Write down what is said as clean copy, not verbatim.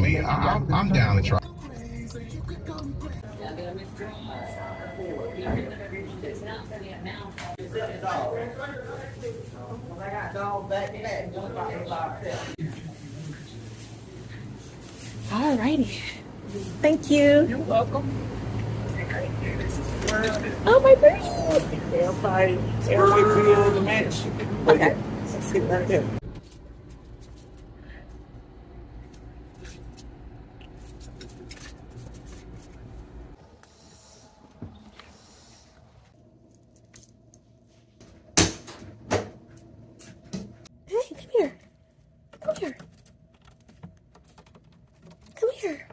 me. I'm down to try. Alrighty. Thank you. You're welcome. Oh my goodness. They'll probably airway for the match. Okay. Let's sit right there. Hey, come here. Come here. Come here.